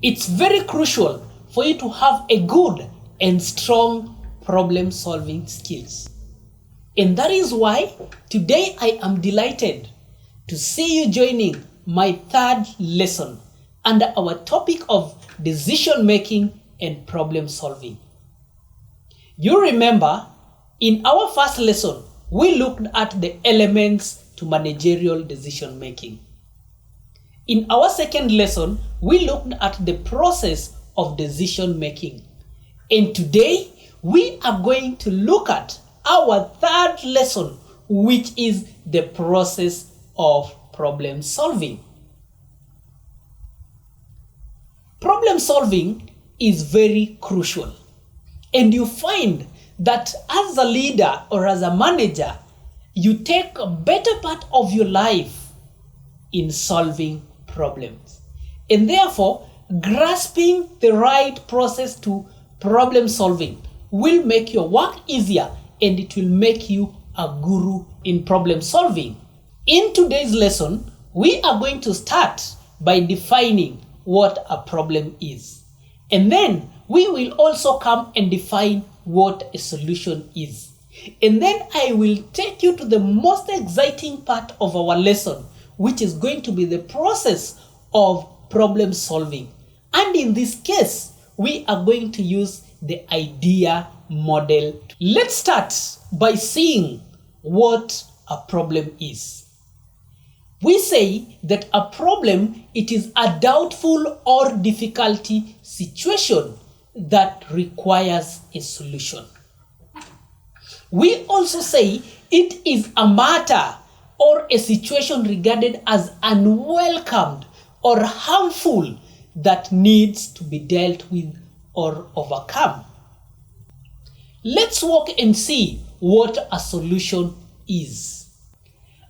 It's very crucial for you to have a good and strong problem-solving skills. And that is why today I am delighted to see you joining my third lesson under our topic of decision making and problem solving. You remember, in our first lesson, we looked at the elements to managerial decision making. In our second lesson, we looked at the process of decision making. And today, we are going to look at our third lesson, which is the process of problem solving. Problem solving is very crucial. And you find that as a leader or as a manager, you take a better part of your life in solving problems. And therefore, grasping the right process to problem solving will make your work easier, and it will make you a guru in problem solving. In today's lesson, we are going to start by defining what a problem is. And then we will also come and define what a solution is. And then I will take you to the most exciting part of our lesson, which is going to be the process of problem solving. And in this case, we are going to use the idea model. Let's start by seeing what a problem is. We say that a problem, it is a doubtful or difficulty situation that requires a solution. We also say it is a matter or a situation regarded as unwelcomed or harmful that needs to be dealt with or overcome. Let's walk and see what a solution is.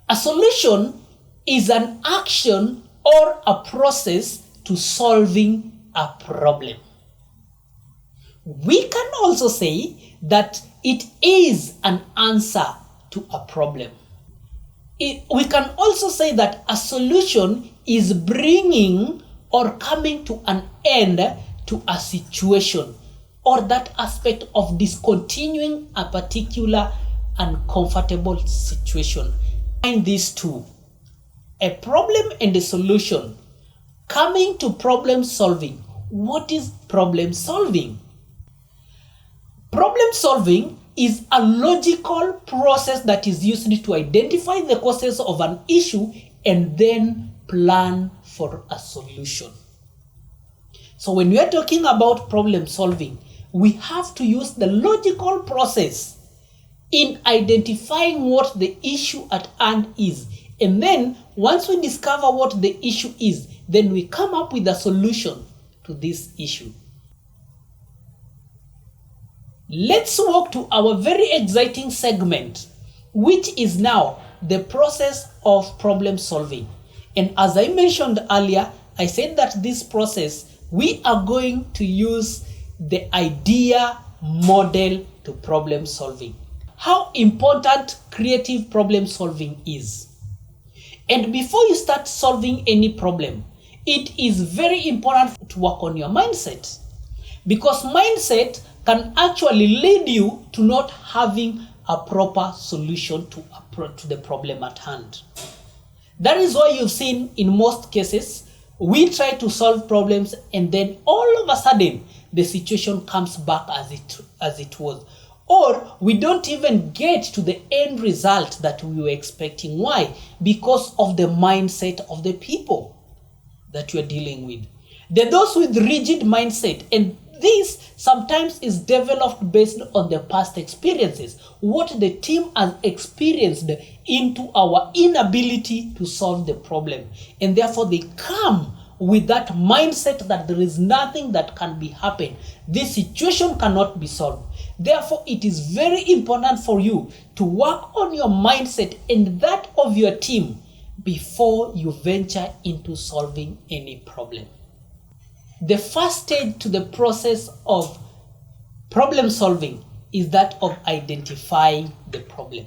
A solution is an action or a process to solving a problem. We can also say that it is an answer to a problem. We can also say that a solution is bringing or coming to an end to a situation, or that aspect of discontinuing a particular uncomfortable situation. Find these two, a problem and a solution. Coming to problem solving. What is problem solving? Problem solving is a logical process that is used to identify the causes of an issue and then plan for a solution. So when we are talking about problem solving, we have to use the logical process in identifying what the issue at hand is. And then once we discover what the issue is, then we come up with a solution to this issue. Let's walk to our very exciting segment, which is now the process of problem solving. And as I mentioned earlier, I said that this process, we are going to use the idea model to problem solving. How important creative problem solving is. And before you start solving any problem, it is very important to work on your mindset, because mindset can actually lead you to not having a proper solution to the problem at hand. That is why you've seen in most cases, we try to solve problems and then all of a sudden the situation comes back as it was. Or we don't even get to the end result that we were expecting. Why? Because of the mindset of the people that you're dealing with. There are those with rigid mindset, and this sometimes is developed based on the past experiences, what the team has experienced into our inability to solve the problem. And therefore they come with that mindset that there is nothing that can be happened. This situation cannot be solved. Therefore, it is very important for you to work on your mindset and that of your team before you venture into solving any problem. The first stage to the process of problem solving is that of identifying the problem.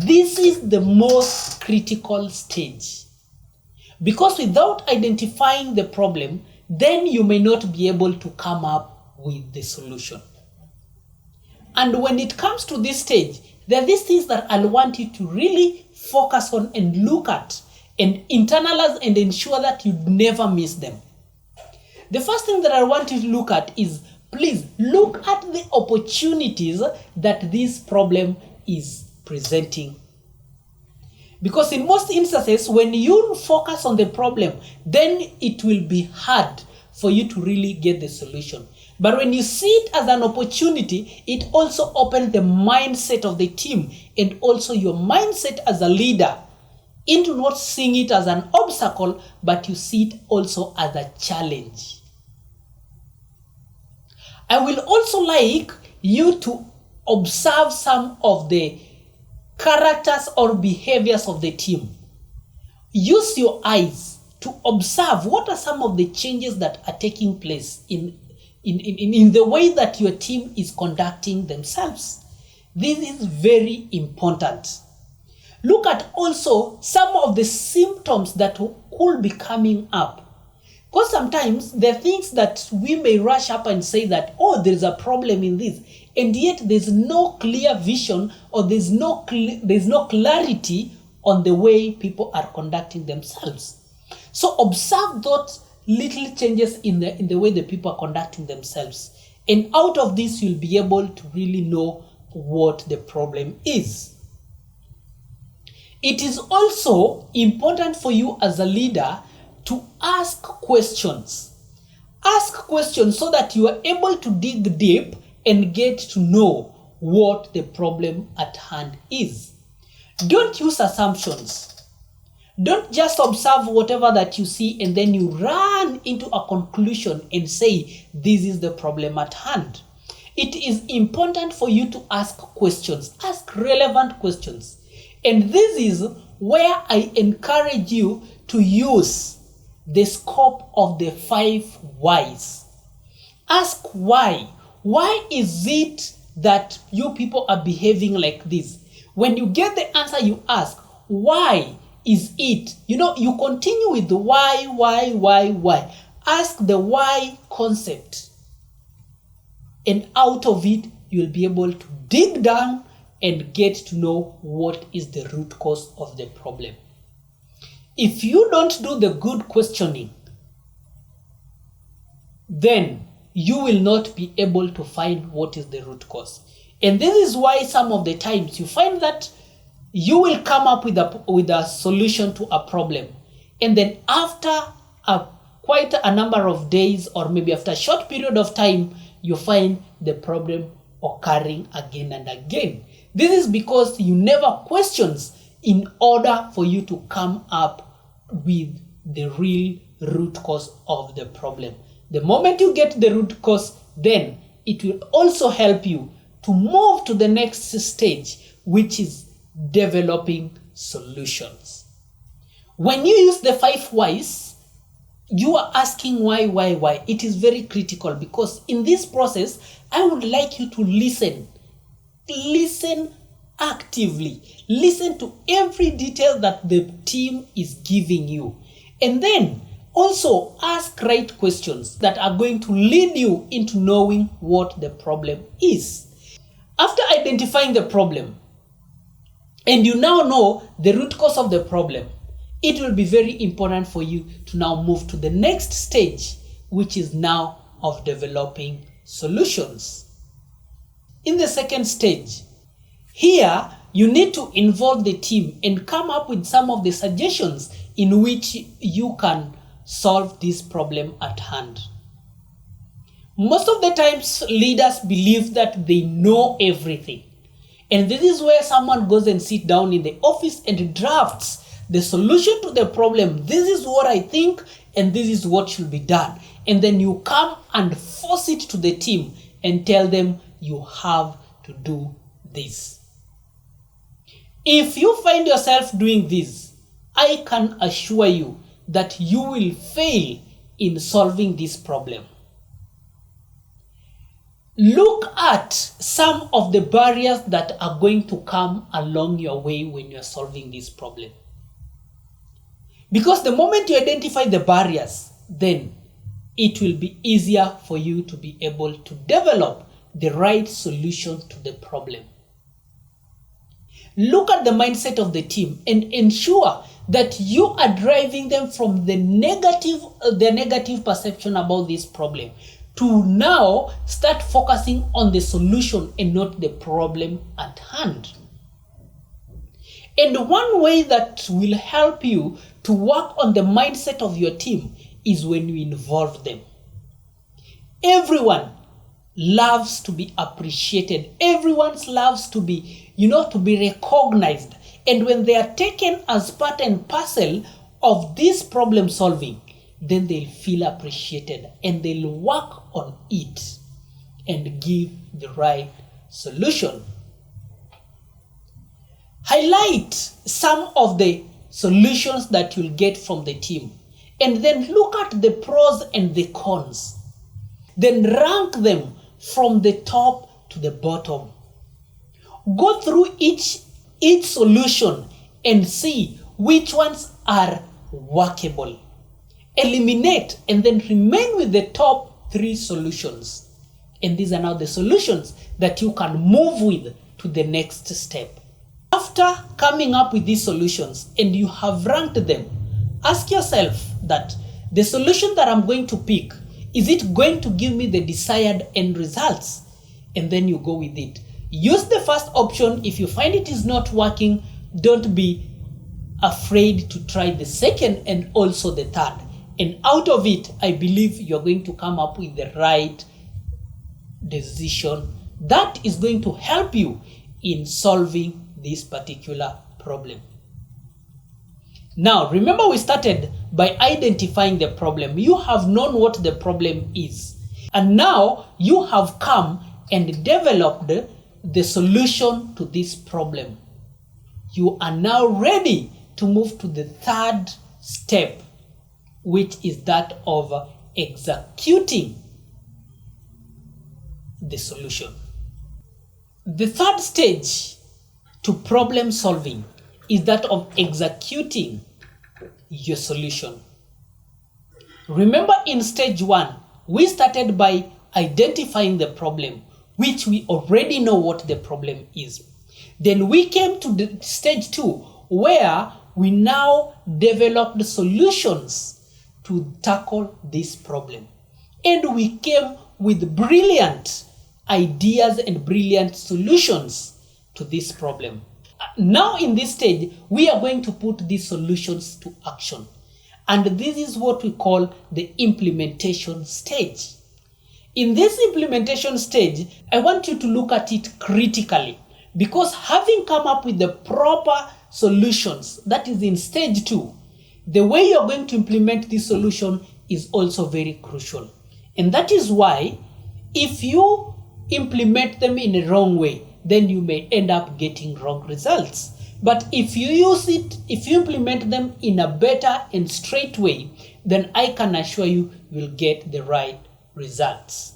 This is the most critical stage, because without identifying the problem, then you may not be able to come up with the solution. And when it comes to this stage, there are these things that I want you to really focus on and look at and internalize and ensure that you never miss them. The first thing that I want you to look at is, please look at the opportunities that this problem is presenting. Because in most instances, when you focus on the problem, then it will be hard for you to really get the solution. But when you see it as an opportunity, it also opens the mindset of the team and also your mindset as a leader into not seeing it as an obstacle, but you see it also as a challenge. I will also like you to observe some of the characters or behaviors of the team. Use your eyes to observe what are some of the changes that are taking place in the way that your team is conducting themselves. This is very important. Look at also some of the symptoms that could be coming up. Because sometimes there are things that we may rush up and say that, oh, there's a problem in this, and yet there's no clear vision or there's no clarity on the way people are conducting themselves. So observe those little changes in the way the people are conducting themselves. And out of this, you'll be able to really know what the problem is. It is also important for you as a leader to ask questions. Ask questions so that you are able to dig deep and get to know what the problem at hand is. Don't use assumptions. Don't just observe whatever that you see and then you run into a conclusion and say, this is the problem at hand. It is important for you to ask questions. Ask relevant questions. And this is where I encourage you to use the scope of the 5 whys. Ask why. Why is it that you people are behaving like this? When you get the answer, you ask, why is it? You continue with the why. Ask the why concept. And out of it, you'll be able to dig down and get to know what is the root cause of the problem. If you don't do the good questioning, then you will not be able to find what is the root cause. And this is why some of the times you find that you will come up with a solution to a problem. And then after quite a number of days, or maybe after a short period of time, you find the problem occurring again and again. This is because you never questions in order for you to come up with the real root cause of the problem. The moment you get the root cause, then it will also help you to move to the next stage, which is developing solutions. When you use the 5 whys, you are asking why. It is very critical because in this process, I would like you to listen. Listen actively. Listen to every detail that the team is giving you. And then also ask right questions that are going to lead you into knowing what the problem is. After identifying the problem, and you now know the root cause of the problem, it will be very important for you to now move to the next stage, which is now of developing solutions. In the second stage, here you need to involve the team and come up with some of the suggestions in which you can solve this problem at hand. Most of the times, leaders believe that they know everything. And this is where someone goes and sits down in the office and drafts the solution to the problem. This is what I think, and this is what should be done. And then you come and force it to the team and tell them you have to do this. If you find yourself doing this, I can assure you that you will fail in solving this problem. Look at some of the barriers that are going to come along your way when you're solving this problem. Because the moment you identify the barriers, then it will be easier for you to be able to develop the right solution to the problem. Look at the mindset of the team and ensure that you are driving them from the negative perception about this problem to now start focusing on the solution and not the problem at hand. And one way that will help you to work on the mindset of your team is when you involve them. Everyone loves to be appreciated. Everyone loves to be, to be recognized. And when they are taken as part and parcel of this problem solving, then they'll feel appreciated and they'll work on it and give the right solution. Highlight some of the solutions that you'll get from the team and then look at the pros and the cons. Then rank them from the top to the bottom. Go through each solution and see which ones are workable. Eliminate and then remain with the top 3 solutions. And these are now the solutions that you can move with to the next step. After coming up with these solutions and you have ranked them, ask yourself that the solution that I'm going to pick, is it going to give me the desired end results? And then you go with it. Use the first option. If you find it is not working, don't be afraid to try the second and also the third. And out of it, I believe you're going to come up with the right decision that is going to help you in solving this particular problem. Now, remember we started by identifying the problem. You have known what the problem is. And now you have come and developed the solution to this problem. You are now ready to move to the third step, which is that of executing the solution. The third stage to problem solving is that of executing your solution. Remember, in stage 1, we started by identifying the problem, which we already know what the problem is. Then we came to the stage 2, where we now developed solutions to tackle this problem. And we came with brilliant ideas and brilliant solutions to this problem. Now in this stage, we are going to put these solutions to action. And this is what we call the implementation stage. In this implementation stage, I want you to look at it critically, because having come up with the proper solutions, that is in stage 2, the way you're going to implement this solution is also very crucial. And that is why if you implement them in a wrong way, then you may end up getting wrong results. But if you implement them in a better and straight way, then I can assure you will get the right results.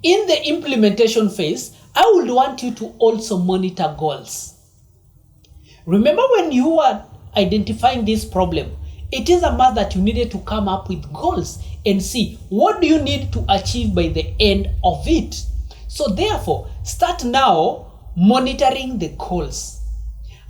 In the implementation phase, I would want you to also monitor goals. Remember, when you are identifying this problem, it is a must that you needed to come up with goals and see what do you need to achieve by the end of it. So therefore, start now monitoring the goals.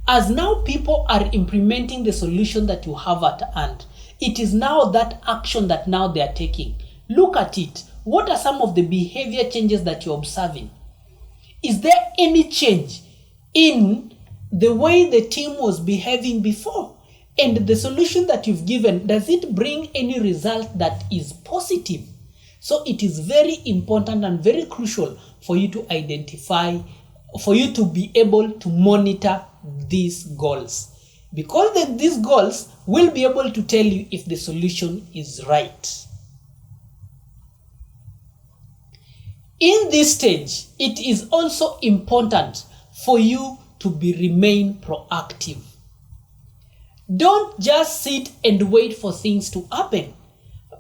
As now people are implementing the solution that you have at hand, it is now that action that now they are taking. Look at it. What are some of the behavior changes that you're observing? Is there any change in the way the team was behaving before? And the solution that you've given, does it bring any result that is positive? So it is very important and very crucial for you to identify, for you to be able to monitor these goals. Because these goals will be able to tell you if the solution is right. In this stage, it is also important for you to remain proactive. Don't just sit and wait for things to happen.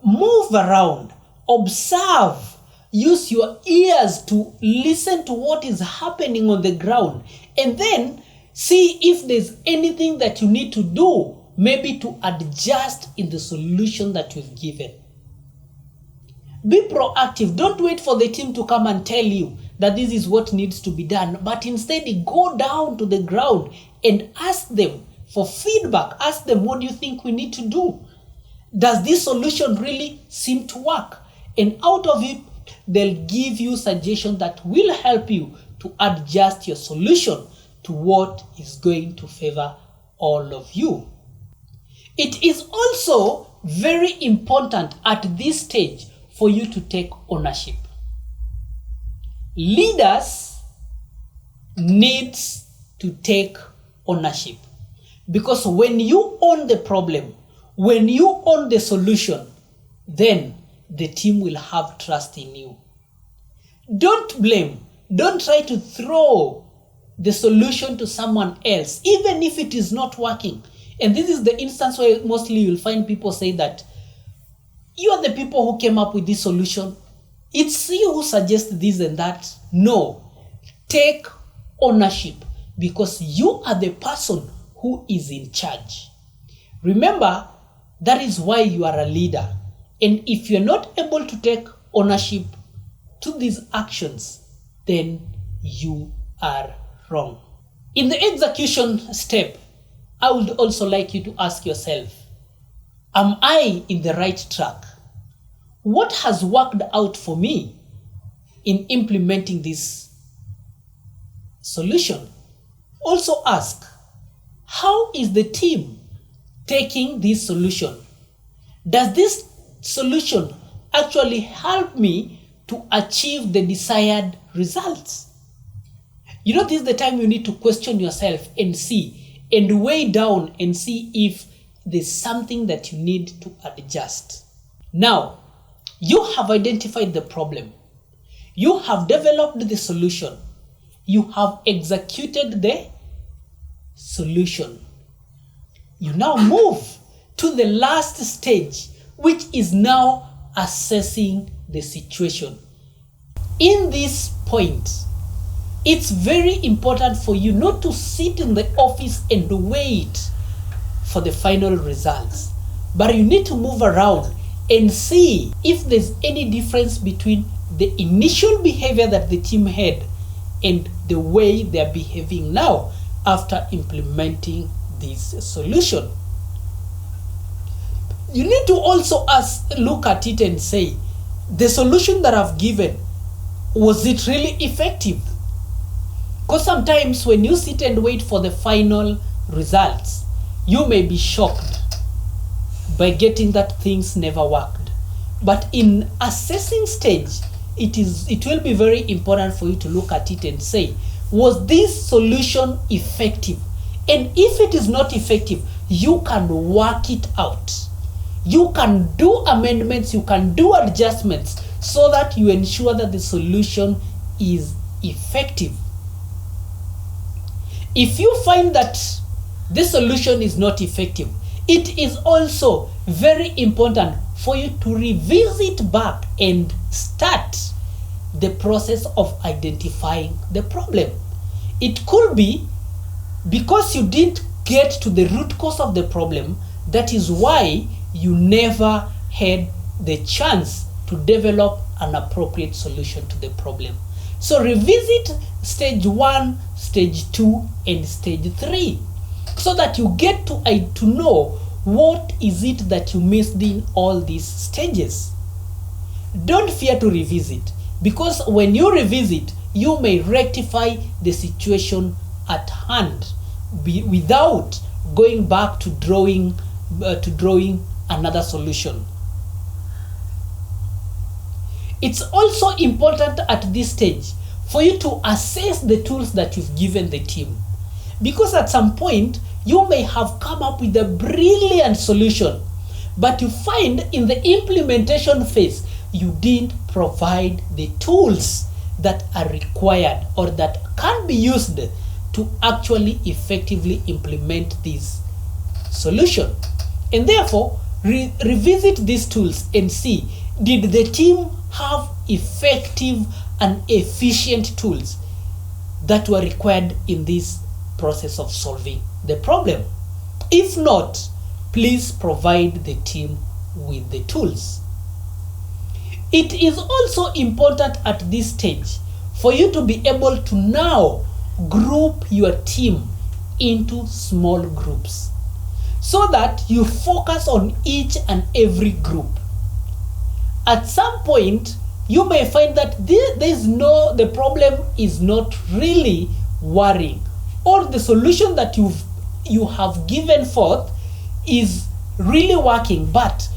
Move around, observe, use your ears to listen to what is happening on the ground, and then see if there's anything that you need to do, maybe to adjust in the solution that you've given. Be proactive. Don't wait for the team to come and tell you that this is what needs to be done, but instead go down to the ground and ask them for feedback. Ask them, what do you think we need to do? Does this solution really seem to work? And out of it, they'll give you suggestions that will help you to adjust your solution to what is going to favor all of you. It is also very important at this stage for you to take ownership. Leaders need to take ownership, because when you own the problem, when you own the solution, then the team will have trust in you. Don't blame. Don't try to throw the solution to someone else, even if it is not working. And this is the instance where mostly you'll find people say that you are the people who came up with this solution. It's you who suggests this and that. No. Take ownership, because you are the person who is in charge. Remember, that is why you are a leader. And if you're not able to take ownership to these actions, then you are wrong. In the execution step, I would also like you to ask yourself, am I in the right track? What has worked out for me in implementing this solution? Also ask, how is the team taking this solution? Does this solution actually help me to achieve the desired results? You know, this is the time you need to question yourself and see, and weigh down and see if there's something that you need to adjust. Now, you have identified the problem. You have developed the solution. You have executed the solution. You now move to the last stage, which is now assessing the situation. In this point, it's very important for you not to sit in the office and wait for the final results, but you need to move around and see if there's any difference between the initial behavior that the team had and the way they're behaving now after implementing this solution. You need to also look at it and say, the solution that I've given, was it really effective? Because sometimes when you sit and wait for the final results, you may be shocked by getting that things never worked. But in assessing stage, it will be very important for you to look at it and say, was this solution effective? And if it is not effective, you can work it out. You can do amendments, you can do adjustments so that you ensure that the solution is effective. If you find that the solution is not effective, it is also very important for you to revisit back and start the process of identifying the problem. It could be because you didn't get to the root cause of the problem. That is why you never had the chance to develop an appropriate solution to the problem. So revisit stage 1, stage 2, and stage 3 so that you get to know what is it that you missed in all these stages. Don't fear to revisit, because when you revisit, you may rectify the situation at hand without going back to drawing another solution. It's also important at this stage for you to assess the tools that you've given the team, because at some point you may have come up with a brilliant solution, but you find in the implementation phase you didn't provide the tools that are required or that can be used to actually effectively implement this solution. And therefore, revisit these tools and see, did the team have effective and efficient tools that were required in this process of solving the problem? If not, please provide the team with the tools. It is also important at this stage for you to be able to now group your team into small groups so that you focus on each and every group. At some point, you may find that the problem is not really worrying, or the solution that you have given forth is really working, but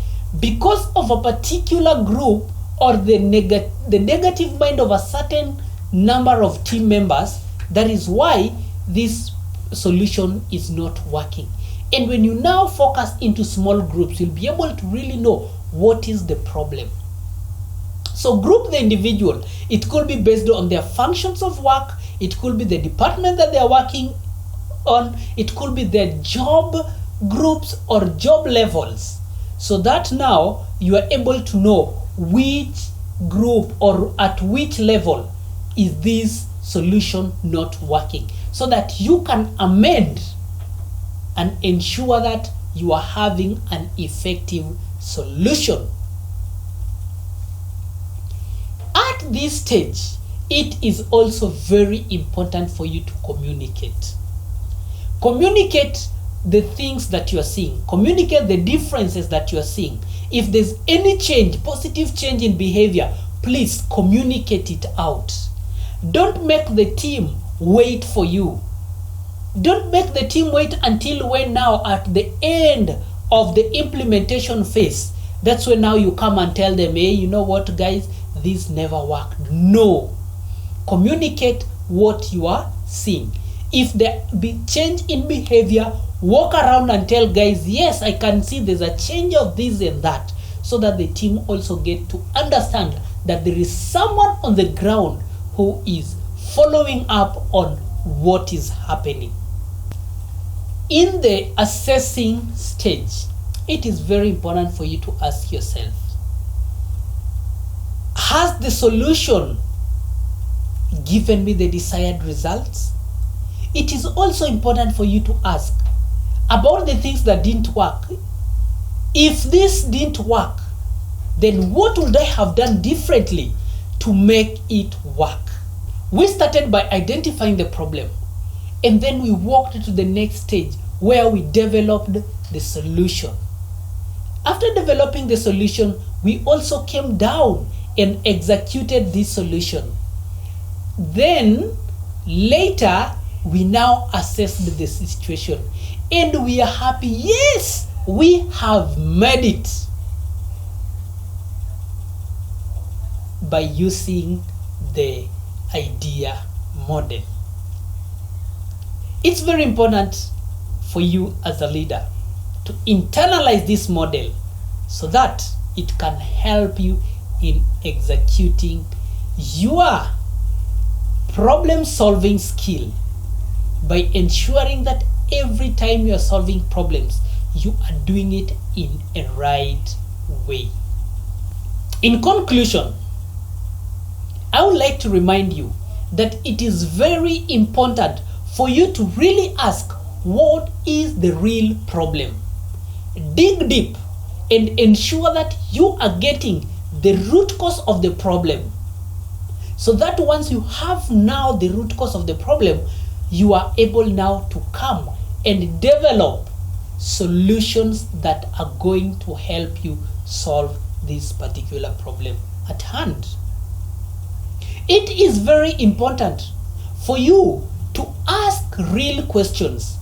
because of a particular group or the negative mind of a certain number of team members, that is why this solution is not working. And when you now focus into small groups, you'll be able to really know what is the problem. So group the individual. It could be based on their functions of work. It could be the department that they are working on. It could be their job groups or job levels. So that now you are able to know which group or at which level is this solution not working, so that you can amend and ensure that you are having an effective solution. At this stage, it is also very important for you to communicate. Communicate the things that you are seeing. Communicate the differences that you are seeing. If there's any change, positive change in behavior, please communicate it out. Don't make the team wait for you. Don't make the team wait until when now at the end of the implementation phase, that's when now you come and tell them, hey, you know what guys, this never worked. No. Communicate what you are seeing. If there be change in behavior, walk around and tell guys, yes, I can see there's a change of this and that, so that the team also get to understand that there is someone on the ground who is following up on what is happening. In the assessing stage, it is very important for you to ask yourself, has the solution given me the desired results? It is also important for you to ask about the things that didn't work. If this didn't work, then what would I have done differently to make it work? We started by identifying the problem, and then we walked to the next stage where we developed the solution. After developing the solution, we also came down and executed this solution. Then later, we now assessed the situation and we are happy. Yes, we have made it by using the idea model. It's very important for you as a leader to internalize this model so that it can help you in executing your problem-solving skill by ensuring that every time you are solving problems, you are doing it in a right way. In conclusion, I would like to remind you that it is very important for you to really ask, what is the real problem? Dig deep and ensure that you are getting the root cause of the problem, so that once you have now the root cause of the problem, you are able now to come and develop solutions that are going to help you solve this particular problem at hand. It is very important for you to ask real questions.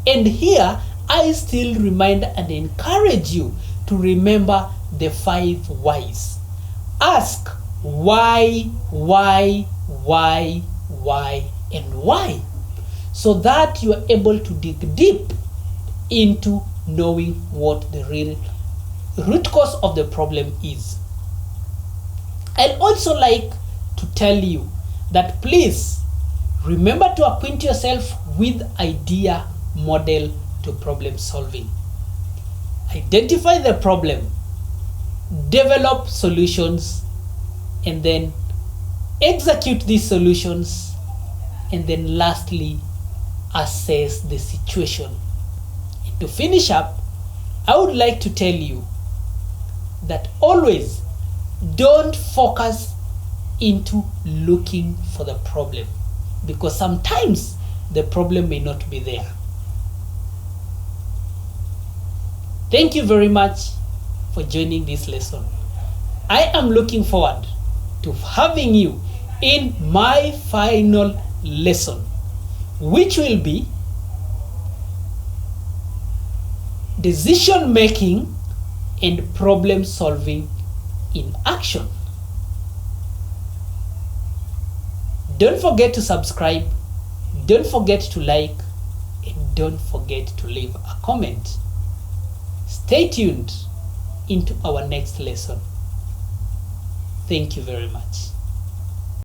And here, I still remind and encourage you to remember the 5 whys. Ask why, and why, so that you are able to dig deep into knowing what the real root cause of the problem is. I'd also like to tell you that please remember to acquaint yourself with idea model to problem solving. Identify the problem, develop solutions, and then execute these solutions, and then lastly assess the situation. And to finish up, I would like to tell you that always don't focus into looking for the problem, because sometimes the problem may not be there. Thank you very much for joining this lesson. I am looking forward to having you in my final lesson, which will be decision making and problem solving in action. Don't forget to subscribe, don't forget to like, and don't forget to leave a comment. Stay tuned into our next lesson. Thank you very much.